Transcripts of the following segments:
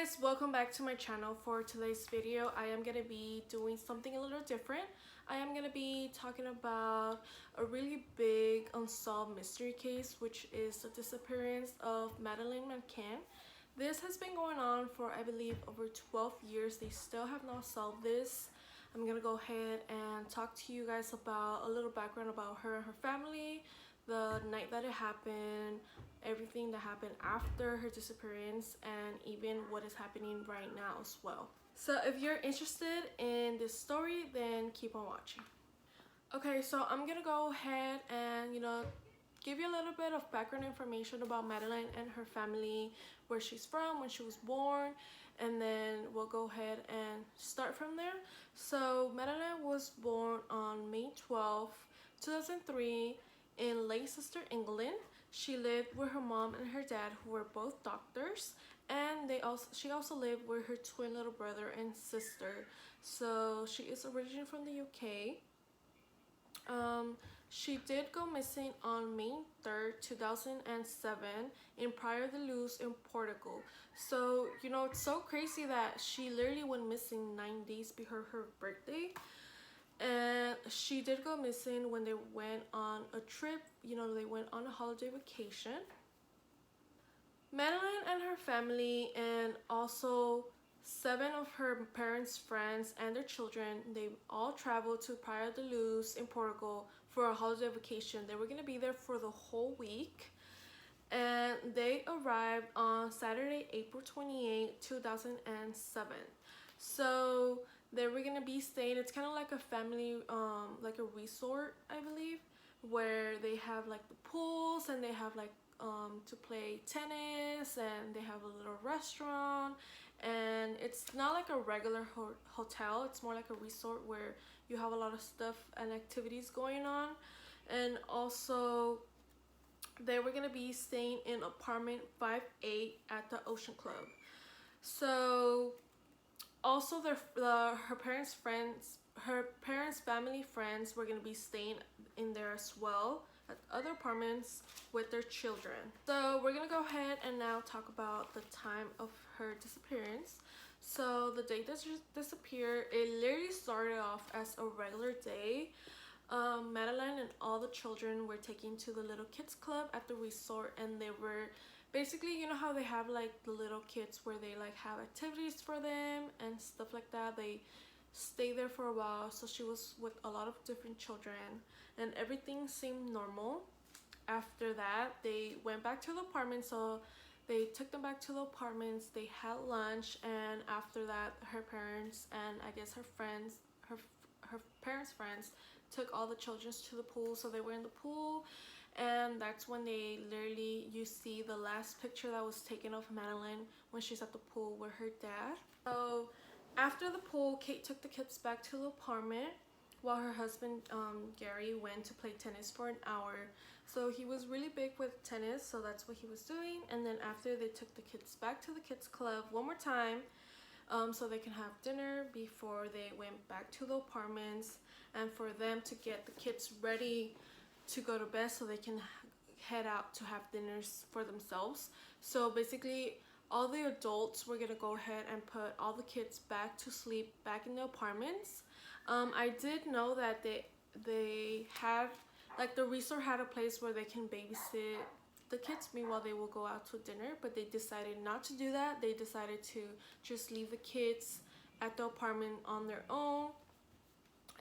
Guys, welcome back to my channel. For today's video I am going to be doing something a little different. I am going to be talking about a really big unsolved mystery case, which is the disappearance of Madeleine Mccann. This has been going on for, I believe, over 12 years. They still have not solved this. I'm going to go ahead and talk to you guys about a little background about her and her family, the night that it happened, everything that happened after her disappearance, and even what is happening right now as well. So if you're interested in this story, then keep on watching. Okay, so I'm gonna go ahead and give you a little bit of background information about Madeleine and her family, where she's from, when she was born, and then we'll go ahead and start from there. So Madeleine was born on May 12th, 2003 in Leicester, England. She lived with her mom and her dad, who were both doctors, and she also lived with her twin little brother and sister. So she is originally from the UK. She did go missing on May 3rd, 2007 in Praia de Luz in Portugal. So, it's so crazy that she literally went missing 9 days before her birthday. And she did go missing when they went on a trip. They went on a holiday vacation. Madeleine and her family, and also 7 of her parents' friends and their children, they all traveled to Praia de Luz in Portugal for a holiday vacation. They were going to be there for the whole week. And they arrived on Saturday, April 28, 2007. So they were gonna be staying, it's kind of like a family, like a resort, I believe, where they have like the pools, and they have like to play tennis, and they have a little restaurant. And it's not like a regular hotel, it's more like a resort where you have a lot of stuff and activities going on. And also they were gonna be staying in apartment 5A at the Ocean Club. So also her parents' family friends were going to be staying in there as well at other apartments with their children. So we're going to go ahead and now talk about the time of her disappearance. So the day that she disappeared, it literally started off as a regular day. Madeleine and all the children were taken to the little kids club at the resort, and they were basically, how they have like the little kids where they like have activities for them and stuff like that. They stay there for a while. So she was with a lot of different children, and everything seemed normal. After that, they went back to the apartment. So they took them back to the apartments, they had lunch, and after that her parents and I guess her parents' friends took all the children to the pool. So they were in the pool, and that's when you see the last picture that was taken of Madeleine when she's at the pool with her dad. So after the pool, Kate took the kids back to the apartment while her husband Gary went to play tennis for an hour. So he was really big with tennis, so that's what he was doing. And then after, they took the kids back to the kids club one more time, so they can have dinner before they went back to the apartments, and for them to get the kids ready to go to bed so they can head out to have dinners for themselves. So basically all the adults were gonna go ahead and put all the kids back to sleep back in the apartments. I did know that they had, like, the resort had a place where they can babysit the kids, meanwhile they will go out to dinner, but they decided not to do that. They decided to just leave the kids at the apartment on their own.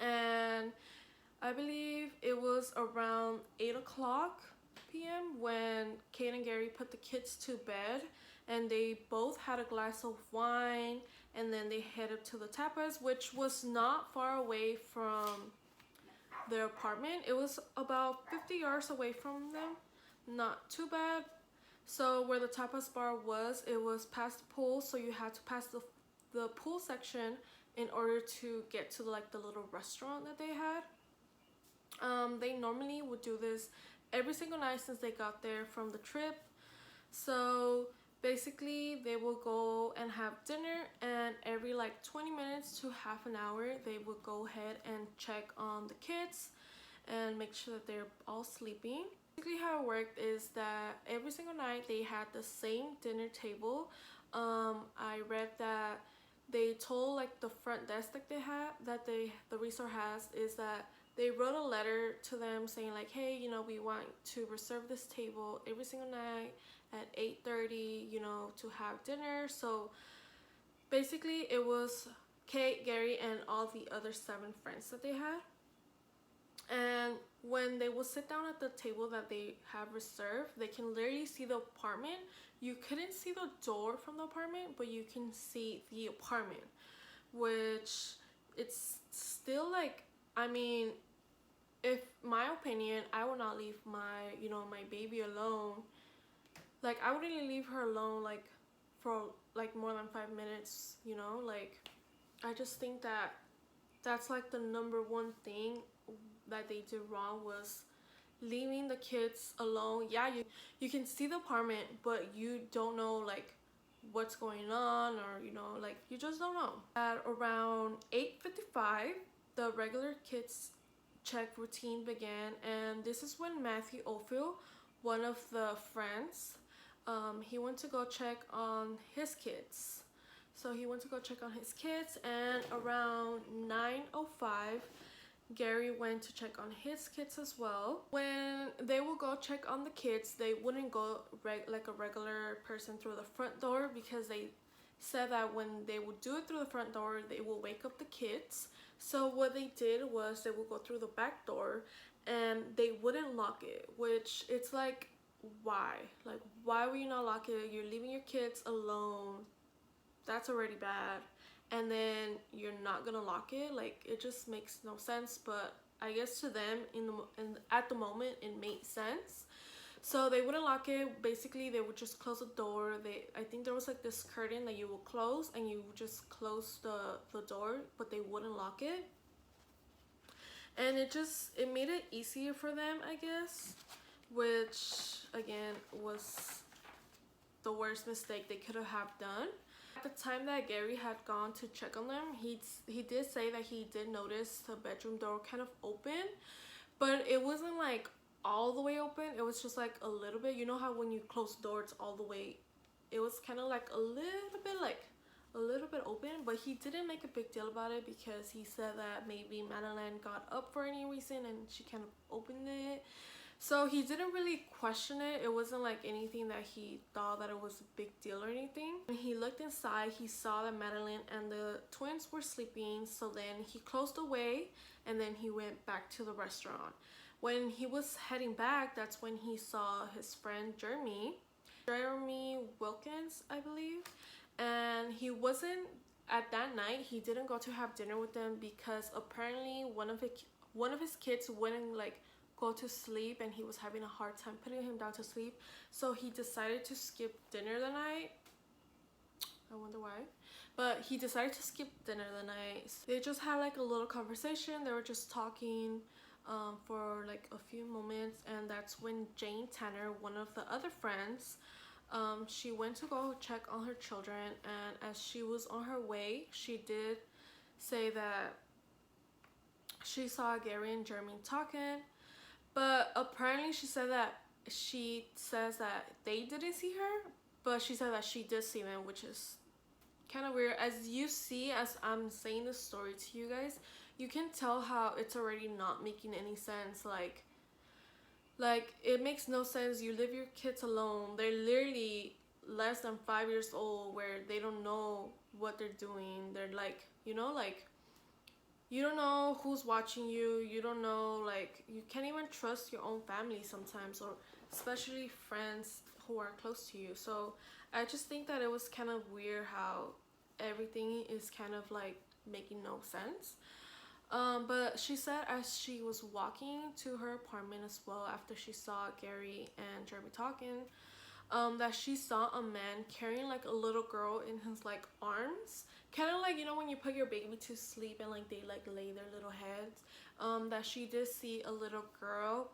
And I believe it was around 8 o'clock p.m. when Kate and Gary put the kids to bed, and they both had a glass of wine, and then they headed to the tapas, which was not far away from their apartment. It was about 50 yards away from them, not too bad. So where the tapas bar was, it was past the pool, so you had to pass the pool section in order to get to like the little restaurant that they had. They normally would do this every single night since they got there from the trip. So basically they will go and have dinner, and every like 20 minutes to half an hour they will go ahead and check on the kids and make sure that they're all sleeping. Basically how it worked is that every single night they had the same dinner table I read that they told like the front desk that they had that the resort has is that they wrote a letter to them saying like, hey, you know, we want to reserve this table every single night at 8:30, you know, to have dinner. So basically it was Kate, Gary, and all the other 7 friends that they had. And when they will sit down at the table that they have reserved, they can literally see the apartment. You couldn't see the door from the apartment, but you can see the apartment, which it's still like, I mean, if my opinion, I would not leave my, you know, my baby alone. Like, I wouldn't even leave her alone like for like more than 5 minutes, you know. Like, I just think that that's like the number one thing that they did wrong, was leaving the kids alone. Yeah, you can see the apartment, but you don't know like what's going on, or you know, like you just don't know. At around 8:55, the regular kids check routine began, and this is when Matthew Ophel, one of the friends, he went to go check on his kids. So he went to go check on his kids, and around 9:05, Gary went to check on his kids as well. When they will go check on the kids, they wouldn't go like a regular person through the front door, because they said that when they would do it through the front door, they will wake up the kids. So what they did was they would go through the back door, and they wouldn't lock it, which it's like, why? Like, why would you not lock it? You're leaving your kids alone. That's already bad, and then you're not gonna lock it. Like, it just makes no sense. But I guess to them at the moment it made sense. So they wouldn't lock it. Basically they would just close the door. I think there was like this curtain that you will close, and you would just close the door, but they wouldn't lock it. And it made it easier for them, I guess, which again was the worst mistake they could have done. At the time that Gary had gone to check on them, he did say that he did notice the bedroom door kind of open, but it wasn't like all the way open. It was just like a little bit. You know how when you close the door it's all the way, it was kind of like a little bit open. But he didn't make a big deal about it, because he said that maybe Madeleine got up for any reason and she kind of opened it. So he didn't really question it. It wasn't like anything that he thought that it was a big deal or anything. When he looked inside, he saw that Madeleine and the twins were sleeping. So then he closed away, and then he went back to the restaurant. When he was heading back, that's when he saw his friend Jeremy Wilkins, I believe. And he wasn't, at that night, he didn't go to have dinner with them, because apparently one of his kids wouldn't like go to sleep, and he was having a hard time putting him down to sleep. So he decided to skip dinner the night. I wonder why, but he decided to skip dinner the night. They just had like a little conversation. They were just talking for like a few moments, and that's when Jane Tanner, one of the other friends, she went to go check on her children. And as she was on her way, she did say that she saw Gary and Jeremy talking. But apparently she says that they didn't see her, but she said that she did see them, which is kind of weird. As you see, as I'm saying the story to you guys, you can tell how it's already not making any sense. Like it makes no sense. You leave your kids alone. They're literally less than 5 years old, where they don't know what they're doing. They're like, you know, like, you don't know who's watching you. You don't know, like, you can't even trust your own family sometimes, or especially friends who are close to you. So I just think that it was kind of weird how everything is kind of like making no sense. But she said as she was walking to her apartment as well, after she saw Gary and Jeremy talking, that she saw a man carrying like a little girl in his like arms, kind of like, you know, when you put your baby to sleep and like they like lay their little heads. That she did see a little girl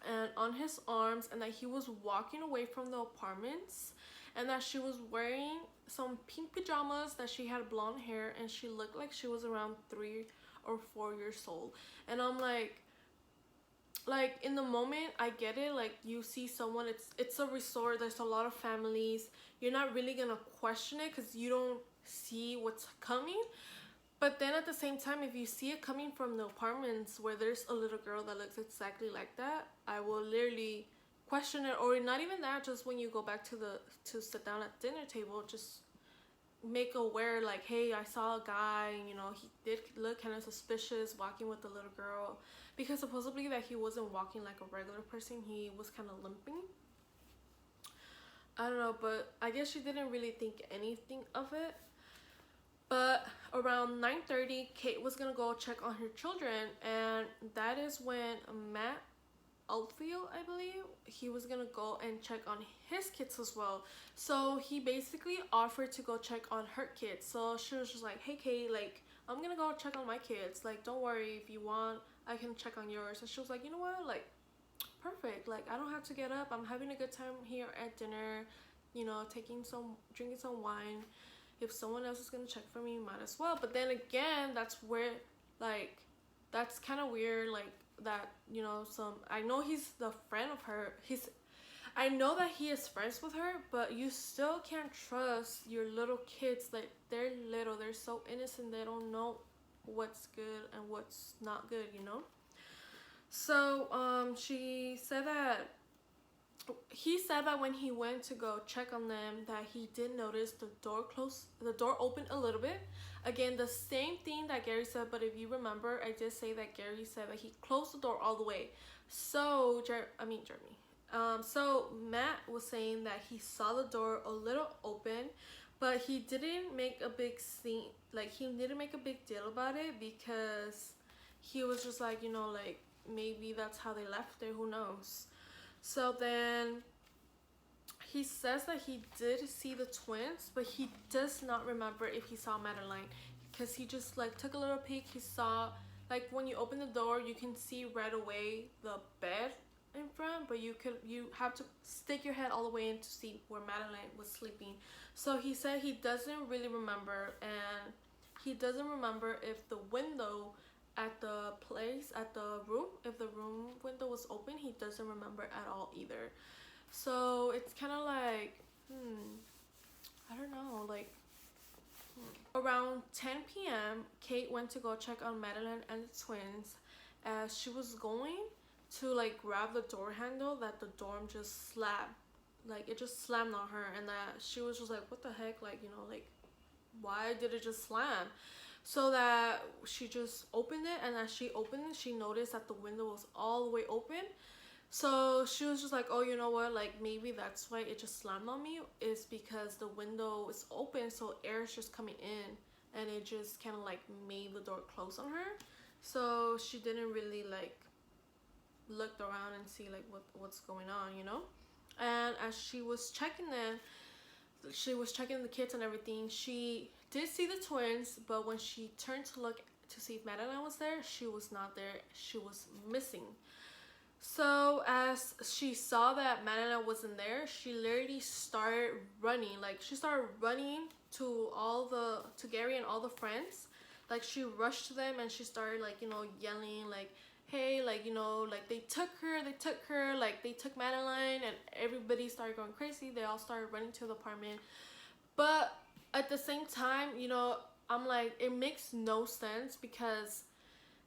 and on his arms, and that he was walking away from the apartments, and that she was wearing some pink pajamas, that she had blonde hair, and she looked like she was around 3 or 4 years old. And I'm like in the moment I get it, like you see someone, it's a resort, there's a lot of families, you're not really gonna question it because you don't see what's coming. But then at the same time, if you see it coming from the apartments where there's a little girl that looks exactly like that, I will literally question it. Or not even that, just when you go back to sit down at dinner table, just make aware like, hey, I saw a guy, and, he did look kind of suspicious walking with the little girl, because supposedly that he wasn't walking like a regular person, he was kind of limping. I don't know, but I guess she didn't really think anything of it. But around 9:30, Kate was gonna go check on her children, and that is when Matt Oldfield, I believe, he was gonna go and check on his kids as well. So he basically offered to go check on her kids. So she was just like, hey Kate, like, I'm gonna go check on my kids. Like, don't worry, if you want, I can check on yours. And she was like, you know what, like, perfect. Like, I don't have to get up. I'm having a good time here at dinner, drinking some wine. If someone else is gonna check for me, might as well. But then again, that's where, like, that's kind of weird. Like, that, I know he's the friend of her. I know that he is friends with her, but you still can't trust your little kids. Like, they're little, they're so innocent, they don't know what's good and what's not good. So he said that when he went to go check on them, that he did notice the door opened a little bit. Again, the same thing that Gary said, but if you remember, I did say that Gary said that he closed the door all the way. So Jeremy. So Matt was saying that he saw the door a little open, but he didn't make a big scene. Like, he didn't make a big deal about it, because he was just like, like, maybe that's how they left there, who knows. So then he says that he did see the twins, but he does not remember if he saw Madeleine, because he just like took a little peek. He saw, like, when you open the door, you can see right away the bed in front, but you have to stick your head all the way in to see where Madeleine was sleeping. So he said he doesn't really remember, and he doesn't remember if the window at the room, if the room window was open. He doesn't remember at all either. So it's kind of like, I don't know, like, Around 10 p.m., Kate went to go check on Madeleine and the twins. As she was going to like grab the door handle, that the dorm just slammed. Like, it just slammed on her, and that she was just like, what the heck, like, like, why did it just slam? So that she just opened it, and as she opened it, she noticed that the window was all the way open. So she was just like, oh, you know what, like, maybe that's why it just slammed on me, is because the window is open, so air is just coming in, and it just kind of like made the door close on her. So she didn't really like look around and see like what's going on, And as she was checking the kids and everything, she did see the twins, but when she turned to look to see if Madeleine was there, she was not there. She was missing. So as she saw that Madeleine wasn't there, she literally started running. Like, she started running to Gary and all the friends. Like, she rushed to them, and she started like, yelling like, hey, like, like, they took her, like, they took Madeleine, and everybody started going crazy. They all started running to the apartment. But at the same time, I'm like, it makes no sense, because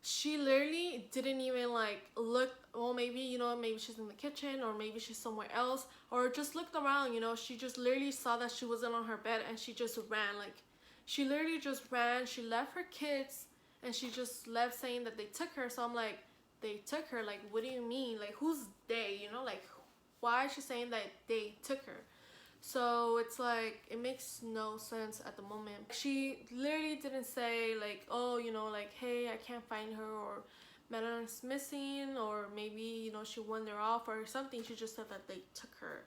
she literally didn't even like look, well, maybe, maybe she's in the kitchen, or maybe she's somewhere else, or just looked around. She just literally saw that she wasn't on her bed, and she just ran. Like, she literally just ran. She left her kids, and she just left saying that they took her. So I'm like, they took her? Like, what do you mean? Like, who's they? Like, why is she saying that they took her? So it's like, it makes no sense at the moment. She literally didn't say like, oh, like, hey, I can't find her, or Madeleine's missing, or maybe, she wandered off or something. She just said that they took her.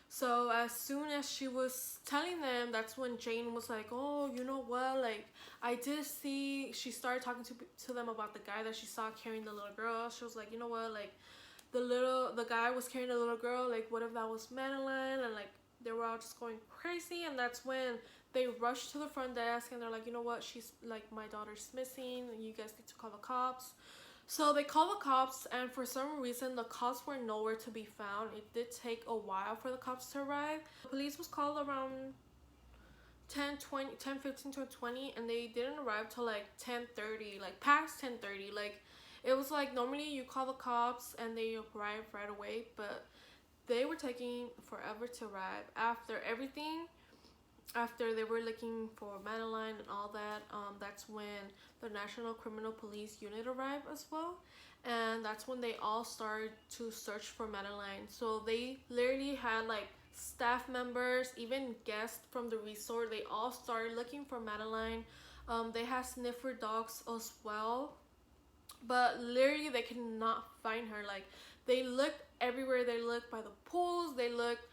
So as soon as she was telling them, that's when Jane was like, oh, you know what, like, I did see, she started talking to them about the guy that she saw carrying the little girl. She was like, you know what, like, the guy was carrying the little girl, like, what if that was Madeleine? And like, they were all just going crazy. And that's when they rushed to the front desk, and they're like, you know what, she's like, my daughter's missing, you guys need to call the cops. So they called the cops, and for some reason, the cops were nowhere to be found. It did take a while for the cops to arrive. The police was called around 10:15 to 20, and they didn't arrive till like 10:30, like past 10:30. Like, it was like normally you call the cops and they arrive right away, but they were taking forever to arrive. After everything, after they were looking for Madeleine and all that, that's when the National Criminal Police Unit arrived as well, and that's when they all started to search for Madeleine. So they literally had like staff members, even guests from the resort. They all started looking for Madeleine. They had sniffer dogs as well, but literally they could not find her. Like, they looked everywhere. They looked by the pools. They looked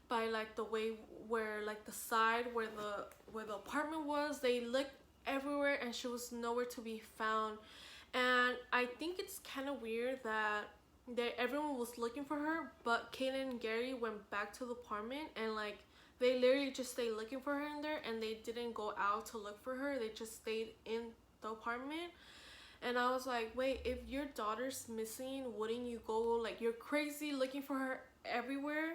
by like the way where like the side where the apartment was. They looked everywhere, and she was nowhere to be found. And I think it's kind of weird that everyone was looking for her, but Caitlin and Gary went back to the apartment, and like they literally just stayed looking for her in there, and they didn't go out to look for her. They just stayed in the apartment. And I was like, wait, if your daughter's missing, wouldn't you go, like, you're crazy looking for her everywhere?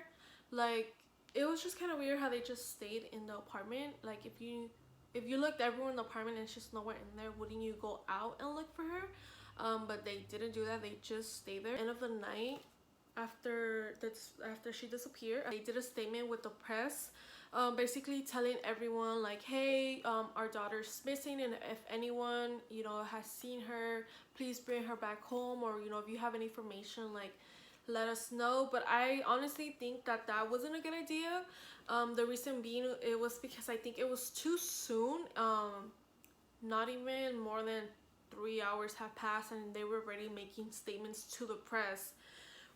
Like, it was just kind of weird how they just stayed in the apartment. Like, if you looked everywhere in the apartment and she's nowhere in there, wouldn't you go out and look for her? But they didn't do that. They just stayed there. End of the night, after she disappeared, they did a statement with the press, basically telling everyone like, hey, our daughter's missing, and if anyone, you know, has seen her, please bring her back home, or, you know, if you have any information, like, let us know. But I honestly think that that wasn't a good idea. The reason being, it was because I think it was too soon. Not even more than 3 hours have passed, and they were already making statements to the press,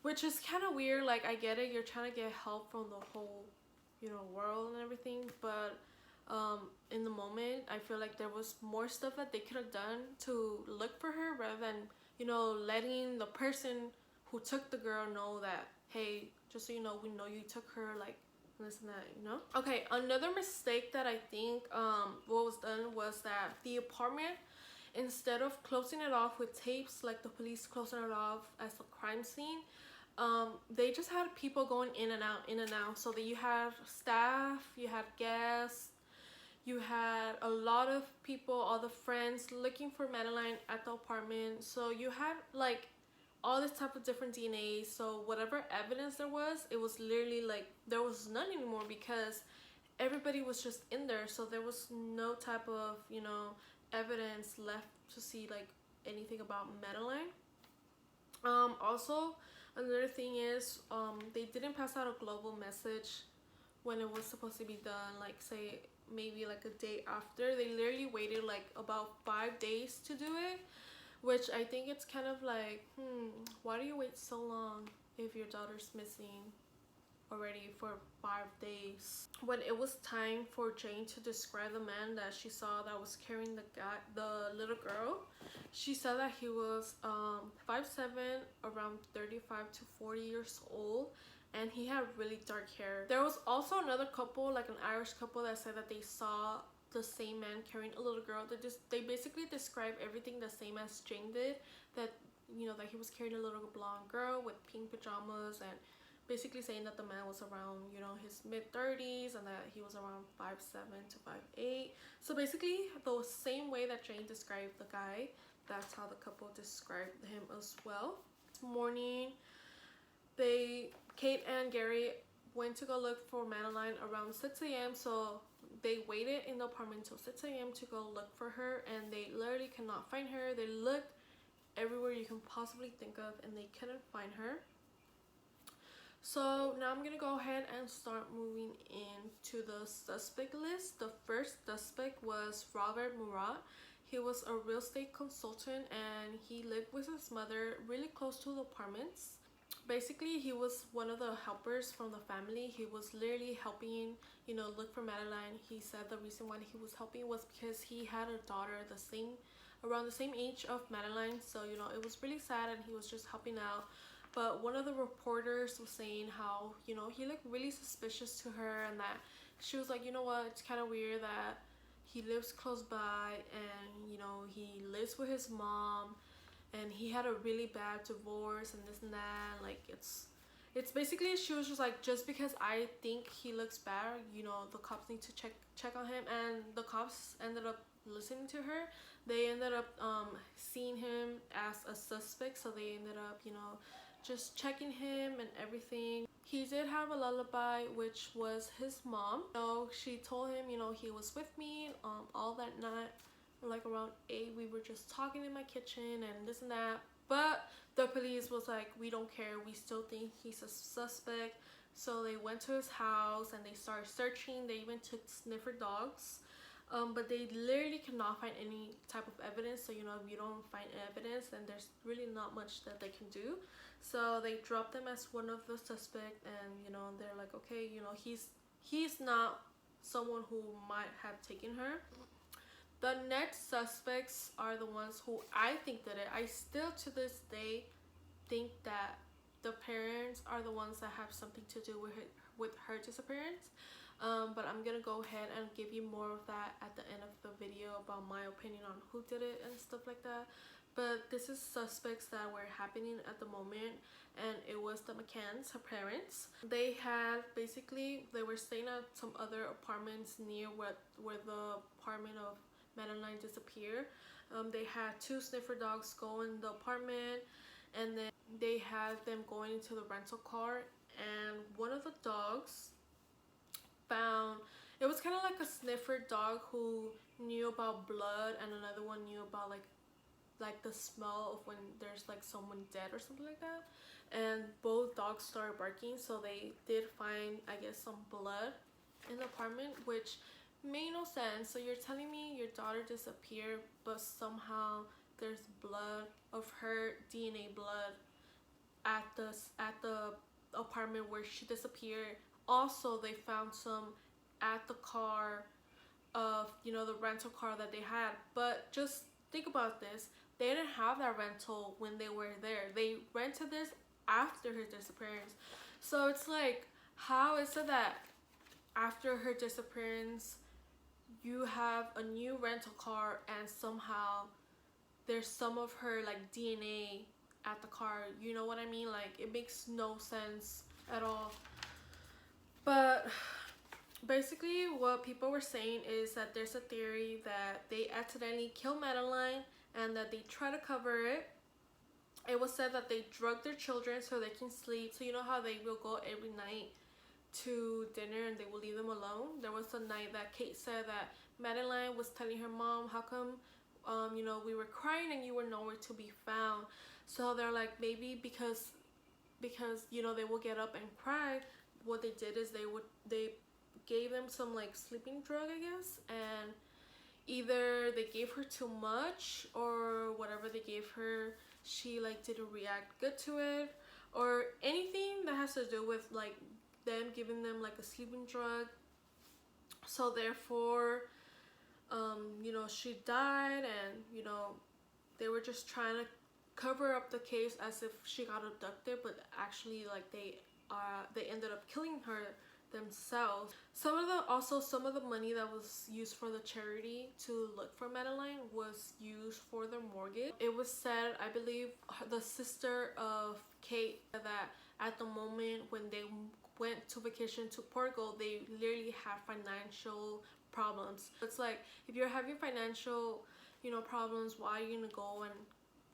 which is kind of weird. Like, I get it, you're trying to get help from the whole, you know, world and everything, but in the moment, I feel like there was more stuff that they could have done to look for her, rather than, you know, letting the person who took the girl know that, hey, just so you know, we know you took her, like, this and that, you know. Okay, another mistake that I think what was done was that the apartment, instead of closing it off with tapes like the police closing it off as a crime scene, they just had people going in and out, in and out. So that you had staff, you had guests, you had a lot of people, all the friends looking for Madeleine at the apartment. So you had like all this type of different DNA. So whatever evidence there was, it was literally like there was none anymore, because everybody was just in there. So there was no type of, you know, evidence left to see like anything about Madeleine. Also, another thing is, they didn't pass out a global message when it was supposed to be done, like, say, maybe like a day after. They literally waited like about 5 days to do it, which I think it's kind of like, why do you wait so long if your daughter's missing already for 5 days? When it was time for Jane to describe the man that she saw that was carrying the little girl, she said that he was 5'7", around 35 to 40 years old, and he had really dark hair. There was also another couple, like an Irish couple, that said that they saw the same man carrying a little girl. They basically described everything the same as Jane did, that, you know, that he was carrying a little blonde girl with pink pajamas, and basically saying that the man was around, you know, his mid-30s, and that he was around 5'7" to 5'8". So basically the same way that Jane described the guy, that's how the couple described him as well. Morning, Kate and Gary went to go look for Madeleine around 6 a.m. So they waited in the apartment until 6 a.m. to go look for her, and they literally could not find her. They looked everywhere you can possibly think of, and they couldn't find her. So now I'm gonna go ahead and start moving into the suspect list. The first suspect was Robert Murat. He was a real estate consultant, and he lived with his mother really close to the apartments. Basically, he was one of the helpers from the family. He was literally helping, you know, look for Madeleine. He said the reason why he was helping was because he had a daughter around the same age of Madeleine. So, you know, it was really sad, and he was just helping out. But one of the reporters was saying how, you know, he looked really suspicious to her, and that she was like, you know what, it's kind of weird that he lives close by, and, you know, he lives with his mom, and he had a really bad divorce and this and that. Like it's basically, she was just like, just because I think he looks bad, you know, the cops need to check on him. And the cops ended up listening to her. They ended up seeing him as a suspect, so they ended up, you know, just checking him and everything. He did have a lullaby, which was his mom. So she told him, you know, he was with me all that night. Like around 8, we were just talking in my kitchen and this and that. But the police was like, we don't care, we still think he's a suspect. So they went to his house and they started searching. They even took sniffer dogs. But they literally cannot find any type of evidence. So, you know, if you don't find evidence, then there's really not much that they can do. So they dropped them as one of the suspects, and you know, they're like, okay, you know, he's not someone who might have taken her. The next suspects are the ones who I think did it. I still to this day think that the parents are the ones that have something to do with her disappearance. But I'm gonna go ahead and give you more of that at the end of the video about my opinion on who did it and stuff like that. But this is suspects that were happening at the moment, and it was the McCanns, her parents. They had basically, they were staying at some other apartments near where the apartment of Madeleine disappeared. They had 2 sniffer dogs go in the apartment, and then they had them going into the rental car, and one of the dogs found, it was kind of like a sniffer dog who knew about blood, and another one knew about like the smell of when there's like someone dead or something like that. And both dogs started barking, so they did find, I guess, some blood in the apartment, which made no sense. So you're telling me your daughter disappeared, but somehow there's blood of her DNA blood at the apartment where she disappeared. Also, they found some at the car of, you know, the rental car that they had. But just think about this, they didn't have that rental when they were there. They rented this after her disappearance. So it's like, how is it that after her disappearance you have a new rental car and somehow there's some of her like DNA at the car? You know what I mean? Like, it makes no sense at all. But basically what people were saying is that there's a theory that they accidentally killed Madeleine and that they try to cover it. It was said that they drugged their children so they can sleep. So you know how they will go every night to dinner and they will leave them alone? There was a night that Kate said that Madeleine was telling her mom, how come you know, we were crying and you were nowhere to be found? So they're like, maybe because you know, they will get up and cry. What they did is they gave them some like sleeping drug, I guess, and either they gave her too much or whatever they gave her, she like didn't react good to it, or anything that has to do with like them giving them like a sleeping drug. So therefore you know, she died, and you know, they were just trying to cover up the case as if she got abducted, but actually like they ended up killing her themselves. Some of the money that was used for the charity to look for Madeleine was used for their mortgage. It was said, I believe the sister of Kate, that at the moment when they went to vacation to Portugal, they literally had financial problems. It's like, if you're having financial, you know, problems, why are you gonna go and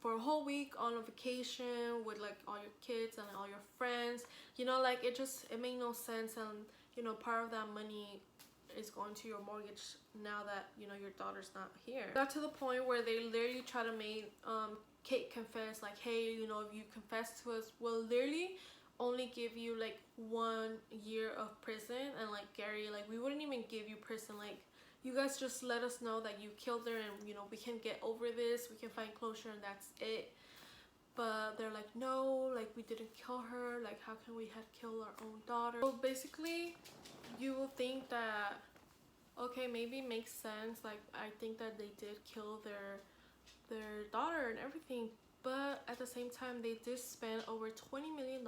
for a whole week on a vacation with like all your kids and all your friends? You know, like it made no sense. And you know, part of that money is going to your mortgage now that, you know, your daughter's not here. It got to the point where they literally try to make Kate confess, like, hey, you know, if you confess to us, we'll literally only give you like 1 year of prison. And like, Gary, like, we wouldn't even give you prison, like, you guys just let us know that you killed her and, you know, we can get over this, we can find closure, and that's it. But they're like, no, like, we didn't kill her, like, how can we have killed our own daughter? So basically, you will think that, okay, maybe it makes sense, like, I think that they did kill their daughter and everything, but at the same time, they did spend over $20 million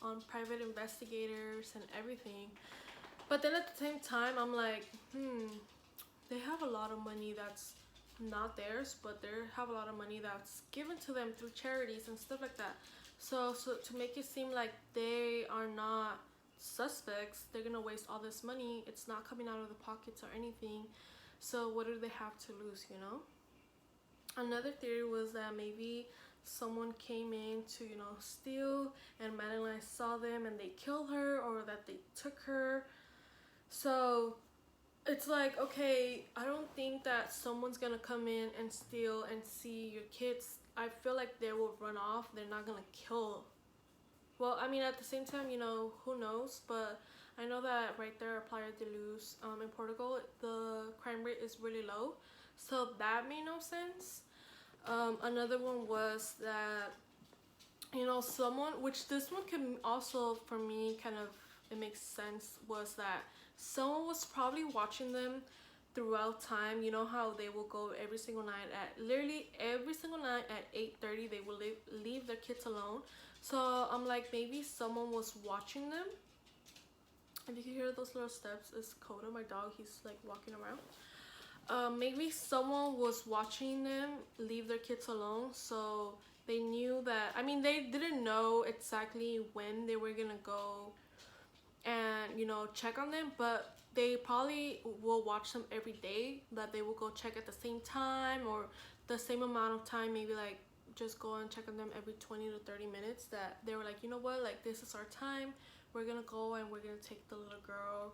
on private investigators and everything. But then at the same time, I'm like, they have a lot of money that's not theirs, but they have a lot of money that's given to them through charities and stuff like that. So to make it seem like they are not suspects, they're gonna waste all this money. It's not coming out of the pockets or anything. So what do they have to lose, you know? Another theory was that maybe someone came in to, you know, steal, and Madeleine saw them and they killed her, or that they took her. So it's like, okay, I don't think that someone's gonna come in and steal and see your kids. I feel like they will run off. They're not gonna kill. Well, I mean, at the same time, you know, who knows? But I know that right there at Playa de Luz, in Portugal, the crime rate is really low. So that made no sense. Another one was that, you know, someone, which this one can also, for me, kind of, it makes sense, was that someone was probably watching them throughout time. You know how they will go every single night at, literally every single night at 8:30, they will leave their kids alone. So I'm like, maybe someone was watching them. If you can hear those little steps, it's Coda, my dog. He's like walking around. Maybe someone was watching them leave their kids alone, so they knew that, I mean, they didn't know exactly when they were gonna go and, you know, check on them, but they probably will watch them every day, that they will go check at the same time or the same amount of time, maybe like just go and check on them every 20 to 30 minutes, that they were like, you know what, like, this is our time, we're gonna go and we're gonna take the little girl.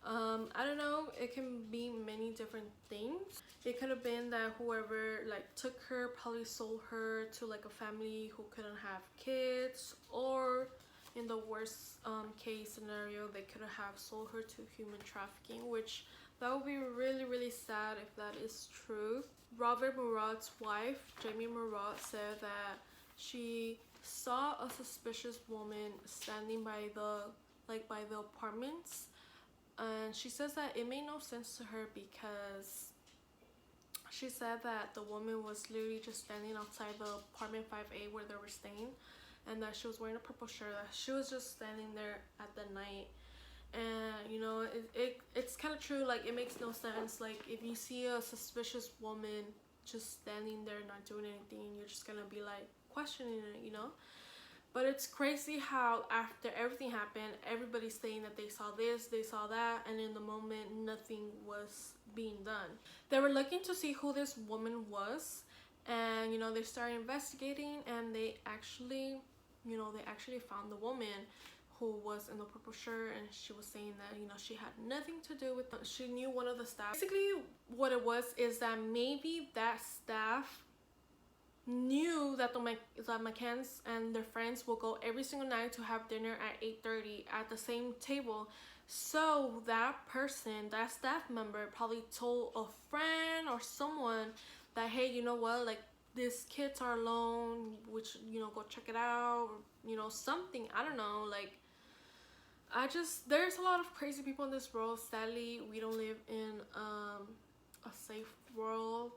I don't know, it can be many different things. It could have been that whoever like took her probably sold her to like a family who couldn't have kids, or in the worst case scenario, they could have sold her to human trafficking, which that would be really, really sad if that is true. Robert Murat's wife, Jamie Murat, said that she saw a suspicious woman standing by the apartments, and she says that it made no sense to her because she said that the woman was literally just standing outside the apartment 5A where they were staying, and that she was wearing a purple shirt, that she was just standing there at the night. And you know, it's kind of true, like, it makes no sense. Like, if you see a suspicious woman just standing there not doing anything, you're just gonna be like questioning it, you know. But it's crazy how after everything happened, everybody's saying that they saw this, they saw that, and in the moment, nothing was being done. They were looking to see who this woman was, and, you know, they started investigating, and they actually found the woman who was in the purple shirt, and she was saying that, you know, she had nothing to do with it. She knew one of the staff. Basically, what it was is that maybe that staff knew that the McCanns and their friends will go every single night to have dinner at 8:30 at the same table. So that person, that staff member, probably told a friend or someone that, hey, you know what, like, these kids are alone, which, you know, go check it out, or, you know, something. I don't know, like, there's a lot of crazy people in this world. Sadly, we don't live in a safe world.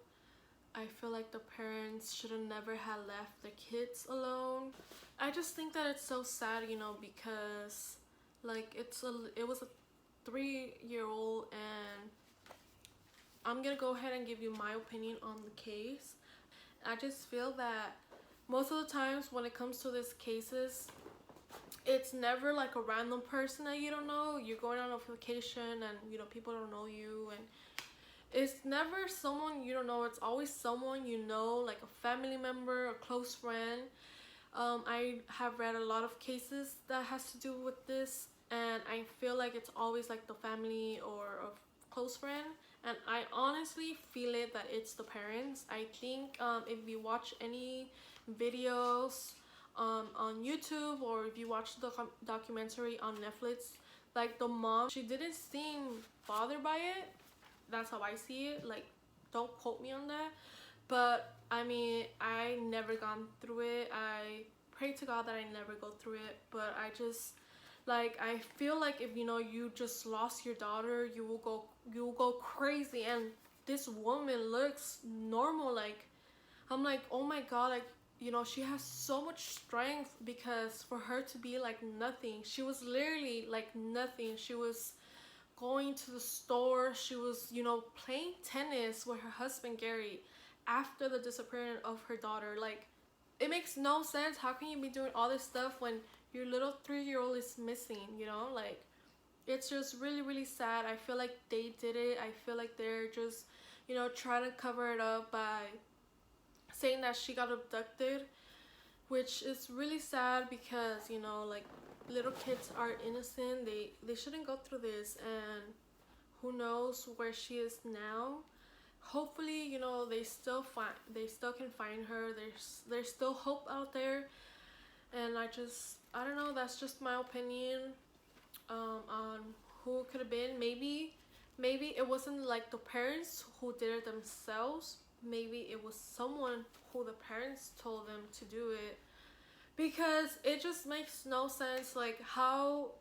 I feel like the parents should have never had left the kids alone. I just think that it's so sad, you know, because like it was a 3-year-old, and I'm gonna go ahead and give you my opinion on the case. I just feel that most of the times when it comes to these cases, it's never like a random person that you don't know. You're going on a vacation and, you know, people don't know you, and it's never someone you don't know. It's always someone you know, like a family member, a close friend. I have read a lot of cases that has to do with this, and I feel like it's always like the family or a close friend, and I honestly feel it that it's the parents. I think if you watch any videos on YouTube, or if you watch the documentary on Netflix, like, the mom, she didn't seem bothered by it. That's how I see it. Like, don't quote me on that, but I mean, I never gone through it. I pray to God that I never go through it, but I just, like, I feel like if, you know, you just lost your daughter, you will go crazy. And this woman looks normal. Like, I'm like, oh my God, like, you know, she has so much strength, because for her to be like nothing, she was literally like nothing. She was going to the store. She was, you know, playing tennis with her husband Gary after the disappearance of her daughter. Like, it makes no sense. How can you be doing all this stuff when your little 3-year-old is missing, you know? Like, it's just really, really sad. I feel like they did it. I feel like they're just, you know, trying to cover it up by saying that she got abducted, which is really sad because, you know, like, little kids are innocent. They shouldn't go through this, and who knows where she is now. Hopefully, you know, they still can find her. There's still hope out there. And I don't know, that's just my opinion on who it could have been. Maybe it wasn't like the parents who did it themselves. Maybe it was someone who the parents told them to do it, because it just makes no sense. Like, how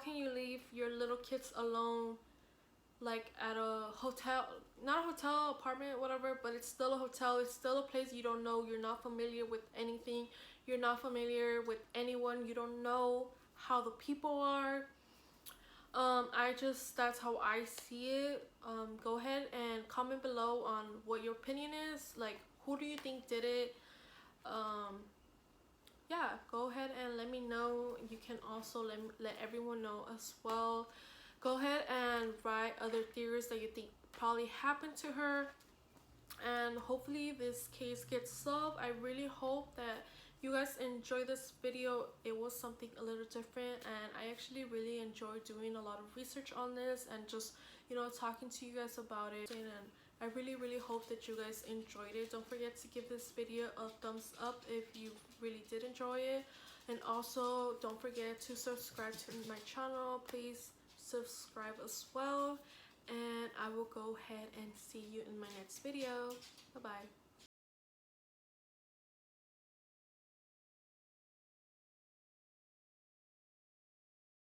can you leave your little kids alone, like at a hotel, not a hotel, apartment, whatever, but it's still a hotel. It's still a place you don't know. You're not familiar with anything. You're not familiar with anyone. You don't know how the people are. That's how I see it. Go ahead and comment below on what your opinion is. Like, who do you think did it? Yeah, go ahead and let me know. You can also let everyone know as well. Go ahead and write other theories that you think probably happened to her, and hopefully this case gets solved. I really hope that you guys enjoy this video. It was something a little different, and I actually really enjoyed doing a lot of research on this and just, you know, talking to you guys about it. And I really hope that you guys enjoyed it. Don't forget to give this video a thumbs up if you really did enjoy it, and also don't forget to subscribe to my channel. Please subscribe as well, and I will go ahead and see you in my next video. Bye bye.